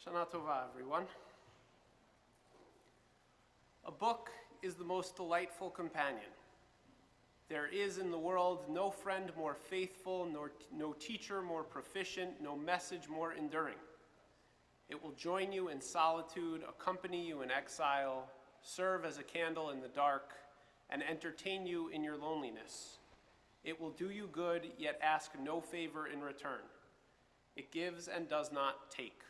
Shana Tova, everyone. A book is the most delightful companion. There is in the world no friend more faithful, nor no teacher more proficient, no message more enduring. It will join you in solitude, accompany you in exile, serve as a candle in the dark, and entertain you in your loneliness. It will do you good, yet ask no favor in return. It gives and does not take.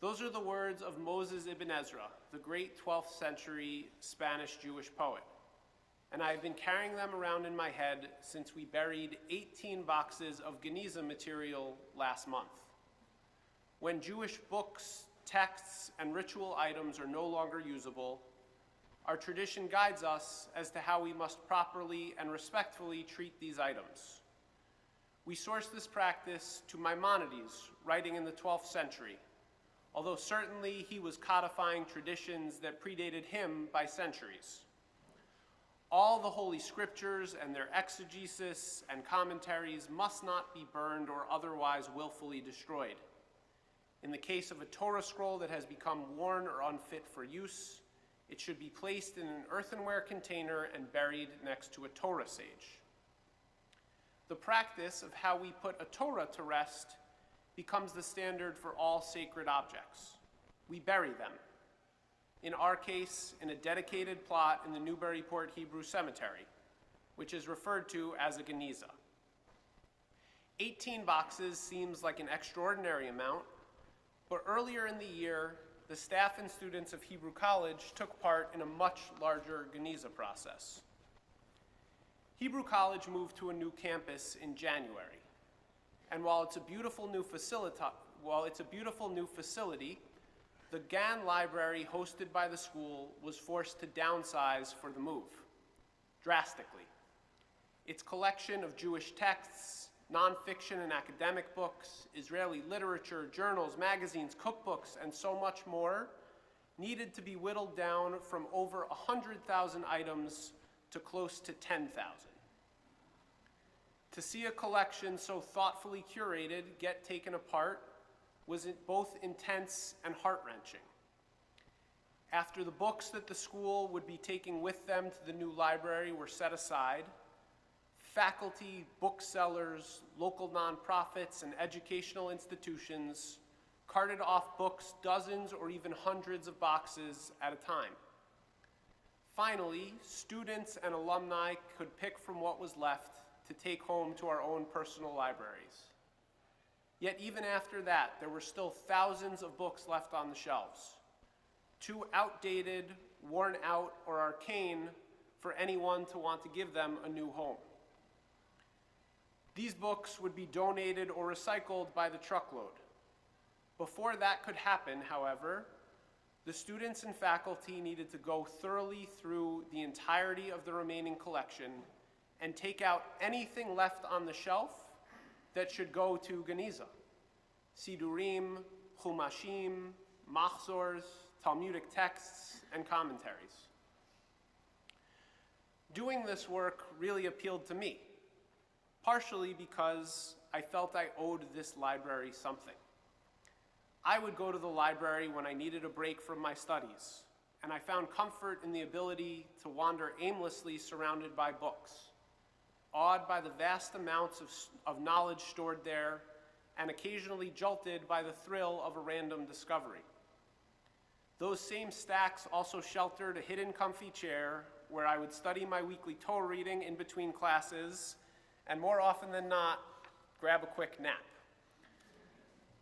Those are the words of Moses ibn Ezra, the great 12th century Spanish Jewish poet. And I've been carrying them around in my head since we buried 18 boxes of Genizah material last month. When Jewish books, texts, and ritual items are no longer usable, our tradition guides us as to how we must properly and respectfully treat these items. We source this practice to Maimonides, writing in the 12th century, although certainly he was codifying traditions that predated him by centuries. All the Holy Scriptures and their exegesis and commentaries must not be burned or otherwise willfully destroyed. In the case of a Torah scroll that has become worn or unfit for use, it should be placed in an earthenware container and buried next to a Torah sage. The practice of how we put a Torah to rest becomes the standard for all sacred objects. We bury them. In our case, in a dedicated plot in the Newburyport Hebrew Cemetery, which is referred to as a Genizah. 18 boxes seems like an extraordinary amount, but earlier in the year, the staff and students of Hebrew College took part in a much larger Genizah process. Hebrew College moved to a new campus in January, and while it's a beautiful new facility, the GAN library hosted by the school was forced to downsize for the move, drastically. Its collection of Jewish texts, nonfiction and academic books, Israeli literature, journals, magazines, cookbooks, and so much more needed to be whittled down from over 100,000 items to close to 10,000. To see a collection so thoughtfully curated get taken apart was both intense and heart-wrenching. After the books that the school would be taking with them to the new library were set aside, faculty, booksellers, local nonprofits, and educational institutions carted off books dozens or even hundreds of boxes at a time. Finally, students and alumni could pick from what was left to take home to our own personal libraries. Yet even after that, there were still thousands of books left on the shelves, too outdated, worn out, or arcane for anyone to want to give them a new home. These books would be donated or recycled by the truckload. Before that could happen, however, the students and faculty needed to go thoroughly through the entirety of the remaining collection and take out anything left on the shelf that should go to Genizah: Sidurim, Chumashim, Machzors, Talmudic texts, and commentaries. Doing this work really appealed to me, partially because I felt I owed this library something. I would go to the library when I needed a break from my studies, and I found comfort in the ability to wander aimlessly surrounded by books, awed by the vast amounts of knowledge stored there, and occasionally jolted by the thrill of a random discovery. Those same stacks also sheltered a hidden comfy chair where I would study my weekly Torah reading in between classes, and more often than not, grab a quick nap.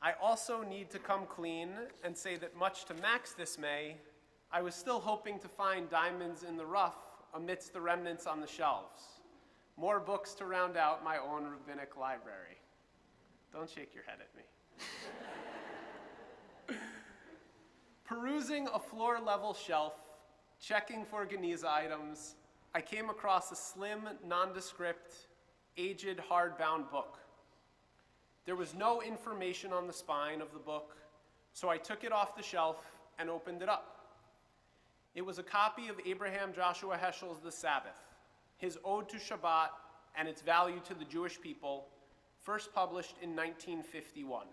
I also need to come clean and say that much to Mac's dismay, I was still hoping to find diamonds in the rough amidst the remnants on the shelves. More books to round out my own rabbinic library. Don't shake your head at me. Perusing a floor-level shelf, checking for Genizah items, I came across a slim, nondescript, aged, hardbound book. There was no information on the spine of the book, so I took it off the shelf and opened it up. It was a copy of Abraham Joshua Heschel's The Sabbath, his ode to Shabbat and its value to the Jewish people, first published in 1951.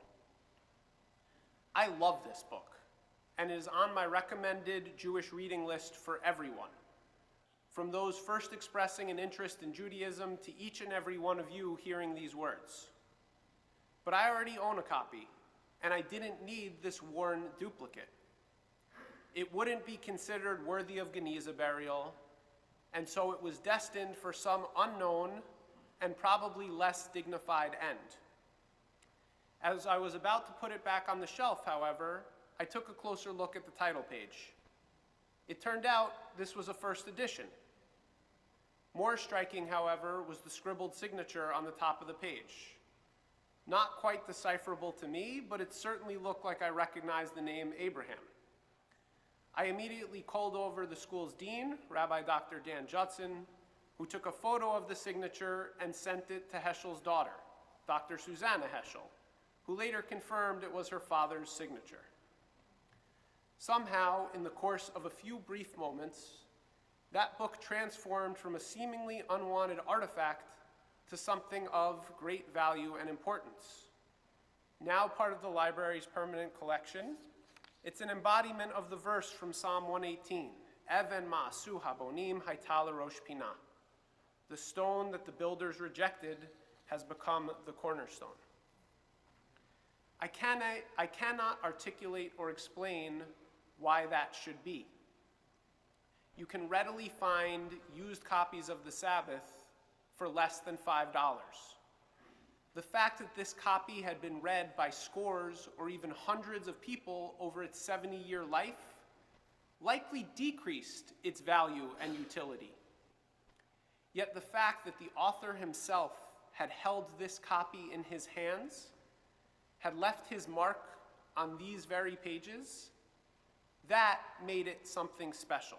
I love this book, and it is on my recommended Jewish reading list for everyone. From those first expressing an interest in Judaism to each and every one of you hearing these words. But I already own a copy, and I didn't need this worn duplicate. It wouldn't be considered worthy of Genizah burial, and so it was destined for some unknown and probably less dignified end. As I was about to put it back on the shelf, however, I took a closer look at the title page. It turned out this was a first edition. More striking, however, was the scribbled signature on the top of the page. Not quite decipherable to me, but it certainly looked like I recognized the name Abraham. I immediately called over the school's dean, Rabbi Dr. Dan Judson, who took a photo of the signature and sent it to Heschel's daughter, Dr. Susanna Heschel, who later confirmed it was her father's signature. Somehow, in the course of a few brief moments, that book transformed from a seemingly unwanted artifact to something of great value and importance. Now part of the library's permanent collection, it's an embodiment of the verse from Psalm 118, Even ma'asu habonim hayta l'rosh pinah. The stone that the builders rejected has become the cornerstone. I cannot articulate or explain why that should be. You can readily find used copies of the Sabbath for less than $5. The fact that this copy had been read by scores or even hundreds of people over its 70-year life likely decreased its value and utility. Yet the fact that the author himself had held this copy in his hands, had left his mark on these very pages, that made it something special.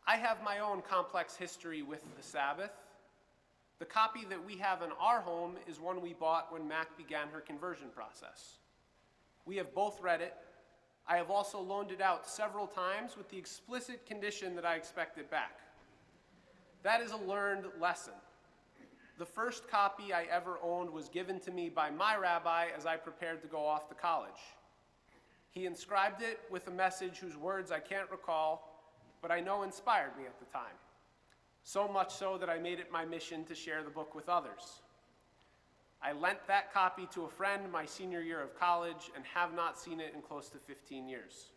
I have my own complex history with the Sabbath. The copy that we have in our home is one we bought when Mac began her conversion process. We have both read it. I have also loaned it out several times with the explicit condition that I expect it back. That is a learned lesson. The first copy I ever owned was given to me by my rabbi as I prepared to go off to college. He inscribed it with a message whose words I can't recall, but I know inspired me at the time. So much so that I made it my mission to share the book with others. I lent that copy to a friend my senior year of college and have not seen it in close to 15 years.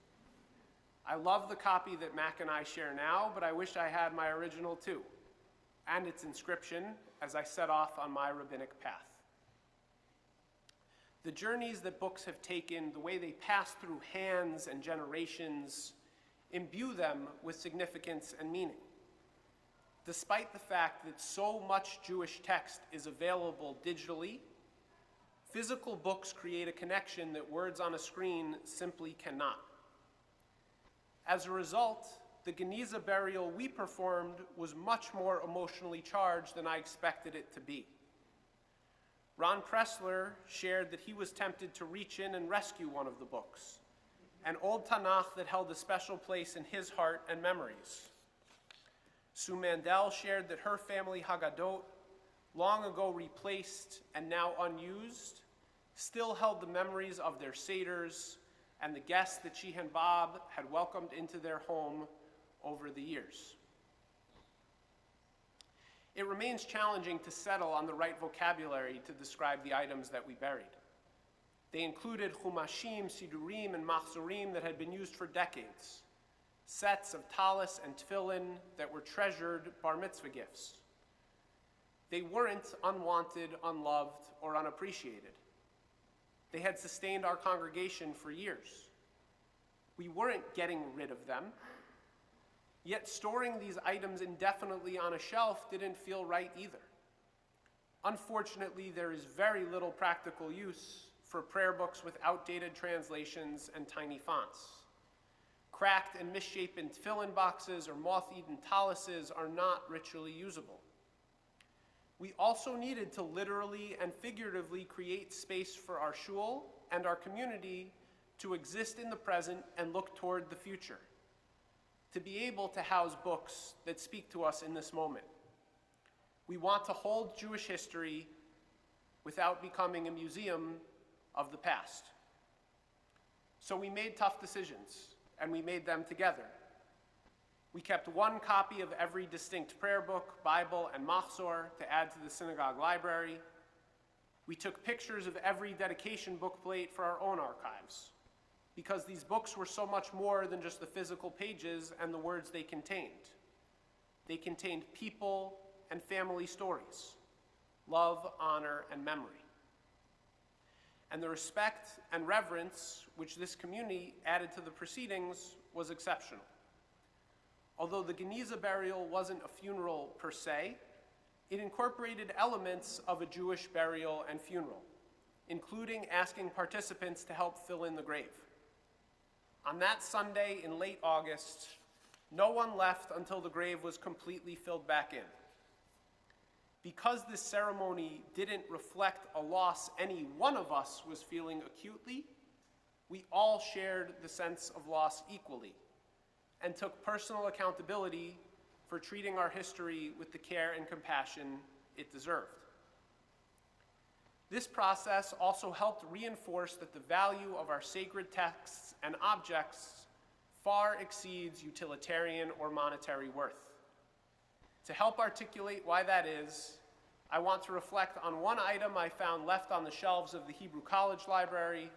I love the copy that Mac and I share now, but I wish I had my original too, and its inscription as I set off on my rabbinic path. The journeys that books have taken, the way they pass through hands and generations, imbue them with significance and meaning. Despite the fact that so much Jewish text is available digitally, physical books create a connection that words on a screen simply cannot. As a result, the Genizah burial we performed was much more emotionally charged than I expected it to be. Ron Pressler shared that he was tempted to reach in and rescue one of the books, an old Tanakh that held a special place in his heart and memories. Sue Mandel shared that her family Haggadot, long ago replaced and now unused, still held the memories of their seders and the guests that she and Bob had welcomed into their home over the years. It remains challenging to settle on the right vocabulary to describe the items that we buried. They included chumashim, sidurim, and machzorim that had been used for decades, sets of talis and tefillin that were treasured bar mitzvah gifts. They weren't unwanted, unloved, or unappreciated. They had sustained our congregation for years. We weren't getting rid of them. Yet storing these items indefinitely on a shelf didn't feel right either. Unfortunately, there is very little practical use for prayer books with outdated translations and tiny fonts. Cracked and misshapen tefillin boxes or moth-eaten talises are not ritually usable. We also needed to literally and figuratively create space for our shul and our community to exist in the present and look toward the future, to be able to house books that speak to us in this moment. We want to hold Jewish history without becoming a museum of the past. So we made tough decisions, and we made them together. We kept one copy of every distinct prayer book, Bible, and Machzor to add to the synagogue library. We took pictures of every dedication bookplate for our own archives, because these books were so much more than just the physical pages and the words they contained. They contained people and family stories, love, honor, and memory. And the respect and reverence which this community added to the proceedings was exceptional. Although the Genizah burial wasn't a funeral per se, it incorporated elements of a Jewish burial and funeral, including asking participants to help fill in the grave. On that Sunday in late August, no one left until the grave was completely filled back in. Because this ceremony didn't reflect a loss any one of us was feeling acutely, we all shared the sense of loss equally and took personal accountability for treating our history with the care and compassion it deserved. This process also helped reinforce that the value of our sacred texts and objects far exceeds utilitarian or monetary worth. To help articulate why that is, I want to reflect on one item I found left on the shelves of the Hebrew College Library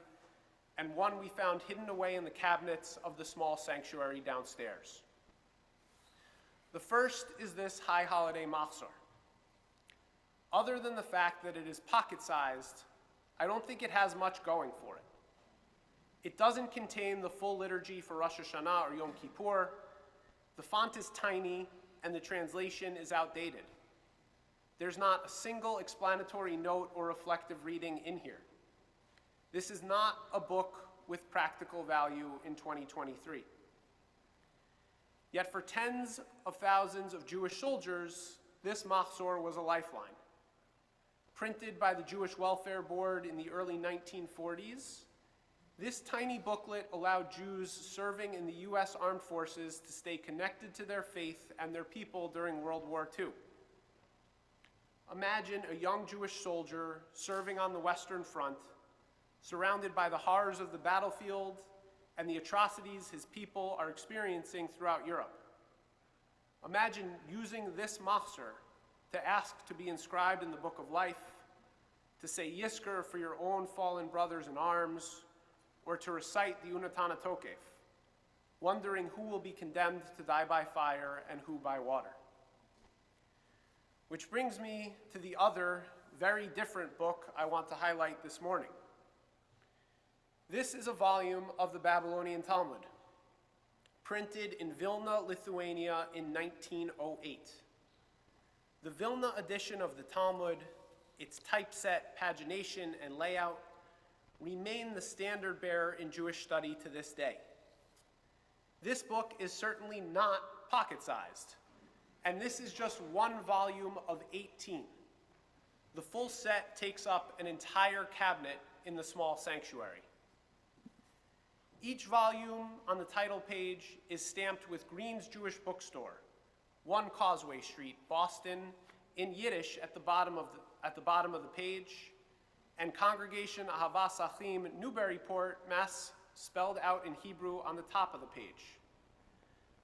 and one we found hidden away in the cabinets of the small sanctuary downstairs. The first is this high holiday Machzor. Other than the fact that it is pocket-sized, I don't think it has much going for it. It doesn't contain the full liturgy for Rosh Hashanah or Yom Kippur. The font is tiny, and the translation is outdated. There's not a single explanatory note or reflective reading in here. This is not a book with practical value in 2023. Yet for tens of thousands of Jewish soldiers, this Machzor was a lifeline. Printed by the Jewish Welfare Board in the early 1940s, this tiny booklet allowed Jews serving in the U.S. Armed Forces to stay connected to their faith and their people during World War II. Imagine a young Jewish soldier serving on the Western Front, surrounded by the horrors of the battlefield and the atrocities his people are experiencing throughout Europe. Imagine using this Machzor to ask to be inscribed in the Book of Life, to say Yizkor for your own fallen brothers in arms, or to recite the Unatana Tokef, wondering who will be condemned to die by fire and who by water. Which brings me to the other, very different book I want to highlight this morning. This is a volume of the Babylonian Talmud, printed in Vilna, Lithuania in 1908. The Vilna edition of the Talmud, its typeset, pagination, and layout remain the standard bearer in Jewish study to this day. This book is certainly not pocket-sized, and this is just one volume of 18. The full set takes up an entire cabinet in the small sanctuary. Each volume on the title page is stamped with Green's Jewish Bookstore, 1 Causeway Street, Boston, in Yiddish at the bottom of the page, and Congregation Ahavas Achim, Newburyport, Mass, spelled out in Hebrew on the top of the page.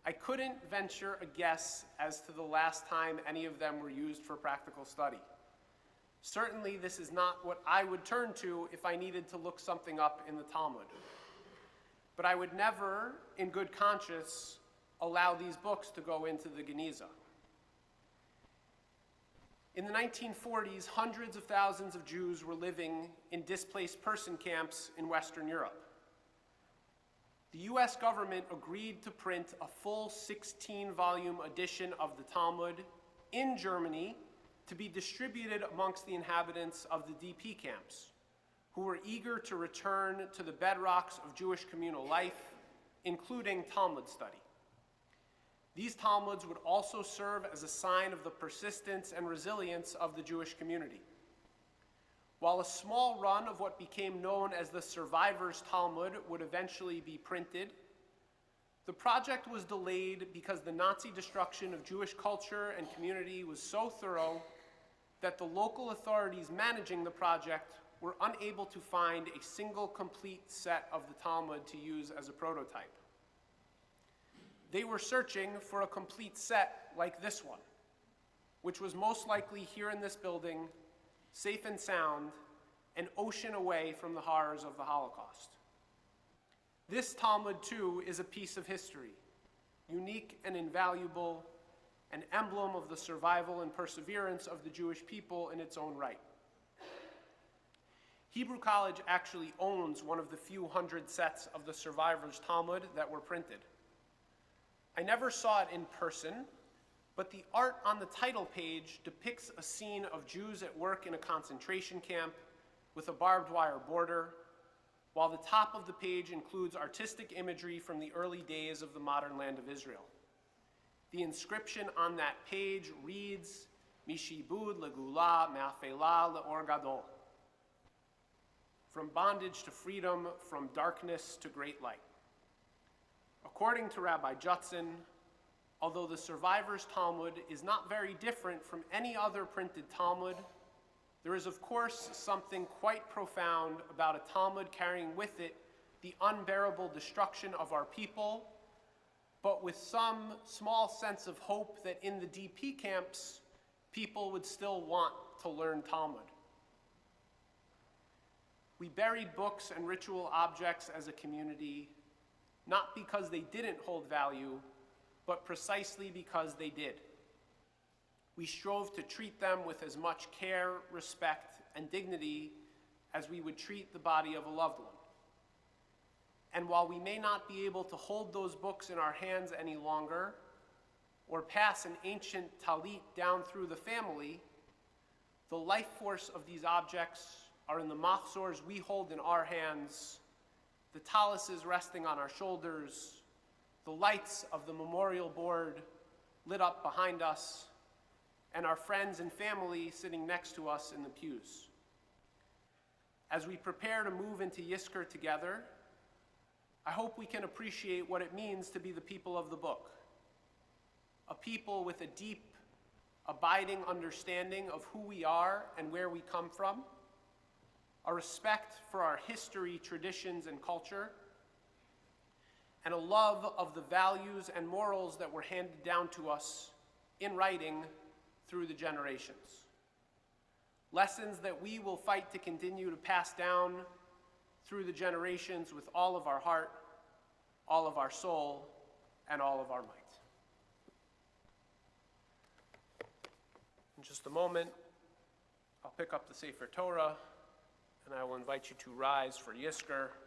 I couldn't venture a guess as to the last time any of them were used for practical study. Certainly, this is not what I would turn to if I needed to look something up in the Talmud. But I would never, in good conscience, allow these books to go into the Genizah. In the 1940s, hundreds of thousands of Jews were living in displaced person camps in Western Europe. The US government agreed to print a full 16-volume edition of the Talmud in Germany to be distributed amongst the inhabitants of the DP camps, who were eager to return to the bedrocks of Jewish communal life, including Talmud study. These Talmuds would also serve as a sign of the persistence and resilience of the Jewish community. While a small run of what became known as the Survivors' Talmud would eventually be printed, the project was delayed because the Nazi destruction of Jewish culture and community was so thorough that the local authorities managing the project were unable to find a single complete set of the Talmud to use as a prototype. They were searching for a complete set like this one, which was most likely here in this building, safe and sound, an ocean away from the horrors of the Holocaust. This Talmud, too, is a piece of history, unique and invaluable, an emblem of the survival and perseverance of the Jewish people in its own right. Hebrew College actually owns one of the few hundred sets of the survivors' Talmud that were printed. I never saw it in person, but the art on the title page depicts a scene of Jews at work in a concentration camp with a barbed wire border, while the top of the page includes artistic imagery from the early days of the modern land of Israel. The inscription on that page reads, Mishibud legula me'afela le'or gadol. From bondage to freedom, from darkness to great light. According to Rabbi Judson, although the survivors' Talmud is not very different from any other printed Talmud, there is of course something quite profound about a Talmud carrying with it the unbearable destruction of our people, but with some small sense of hope that in the DP camps, people would still want to learn Talmud. We buried books and ritual objects as a community, not because they didn't hold value, but precisely because they did. We strove to treat them with as much care, respect, and dignity as we would treat the body of a loved one. And while we may not be able to hold those books in our hands any longer, or pass an ancient talit down through the family, the life force of these objects are in the machzors we hold in our hands, the talises resting on our shoulders, the lights of the memorial board lit up behind us, and our friends and family sitting next to us in the pews. As we prepare to move into Yizkor together, I hope we can appreciate what it means to be the people of the book, a people with a deep, abiding understanding of who we are and where we come from, a respect for our history, traditions, and culture, and a love of the values and morals that were handed down to us in writing through the generations. Lessons that we will fight to continue to pass down through the generations with all of our heart, all of our soul, and all of our might. In just a moment, I'll pick up the Sefer Torah, and I will invite you to rise for Yizkor.